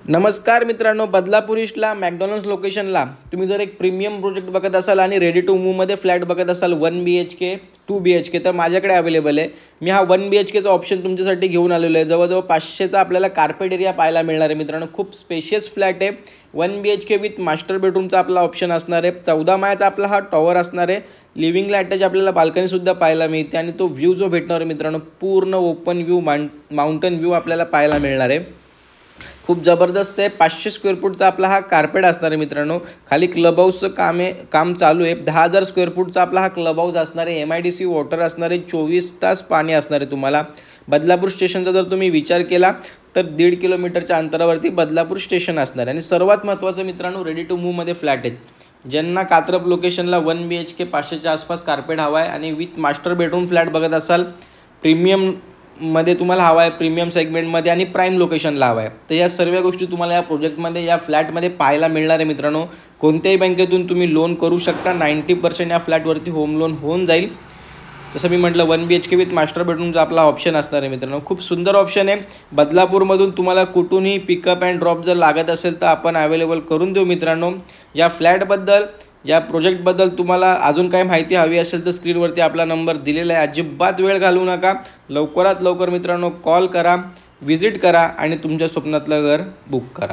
नमस्कार मित्रांनो, बदलापूर ईस्टला मॅकडॉनल्ड्स लोकेशनला तुम्ही जर एक प्रीमियम प्रोजेक्ट बघत असाल आणि रेडी टू मूव्हमध्ये फ्लॅट बघत असाल 1 BHK 2 BHK तर माझ्याकडे अवेलेबल आहे. मी हा 1 BHKचा ऑप्शन तुमच्यासाठी घेऊन आलेलो आहे. जवळजवळ 500चा आपल्याला कार्पेट एरिया पाहायला मिळणार आहे मित्रांनो. खूप स्पेशियस फ्लॅट आहे. 1 BHK विथ मास्टर बेडरूमचा आपला ऑप्शन असणार आहे. 14 माळ्याचा आपला हा टॉवर असणार आहे. लिव्हिंगला अटॅच आपल्याला बाल्कनीसुद्धा पाहायला मिळते आणि तो व्ह्यू जो भेटणार आहे मित्रांनो, पूर्ण ओपन व्ह्यू माउंटन व्ह्यू आपल्याला पाहायला मिळणार आहे. खूप जबरदस्त आहे. 500 स्क्वेअर फूटचा आपला हा कार्पेट असणार आहे मित्रांनो. खाली क्लब हाऊसचं काम चालू आहे. 10,000 स्क्वेअर फूटचा आपला हा क्लब हाऊस असणार आहे. MIDC वॉटर असणार आहे. 24 तास पाणी असणार आहे तुम्हाला. बदलापूर स्टेशनचा जर तुम्ही विचार केला तर 1.5 किलोमीटरच्या अंतरावरती बदलापूर स्टेशन असणार आहे. आणि सर्वात महत्त्वाचं मित्रांनो, रेडी टू मूव्हमध्ये फ्लॅट आहेत. ज्यांना कात्रप लोकेशनला 1 BHK 500च्या आसपास कार्पेट हवा आहे आणि विथ मास्टर बेडरूम फ्लॅट बघत असाल, प्रीमियममध्ये तुम्हाला हवा आहे, प्रीमियम सेगमेंटमध्ये आणि प्राईम लोकेशनला हवा आहे, तर या सर्व गोष्टी तुम्हाला या प्रोजेक्टमध्ये या फ्लॅटमध्ये पाहायला मिळणार आहे मित्रांनो. कोणत्याही बँकेतून तुम्ही लोन करू शकता. 90% या फ्लॅटवरती होम लोन होऊन जाईल. जसं मी म्हटलं, 1 BHK विथ मास्टर बेडरूमचा आपला ऑप्शन असणार आहे मित्रांनो. खूप सुंदर ऑप्शन आहे. बदलापूरमधून तुम्हाला कुठूनही पिकअप अँड ड्रॉप जर लागत असेल तर आपण अवेलेबल करून देऊ मित्रांनो. या फ्लॅटबद्दल, या प्रोजेक्टबद्दल तुम्हाला अजून काही माहिती हवी असेल तर स्क्रीनवरती आपला नंबर दिलेला आहे. अजिबात वेळ घालवू नका. लवकरात लवकर मित्रांनो कॉल करा, व्हिजिट करा आणि तुमच्या स्वप्नातलं घर बुक करा.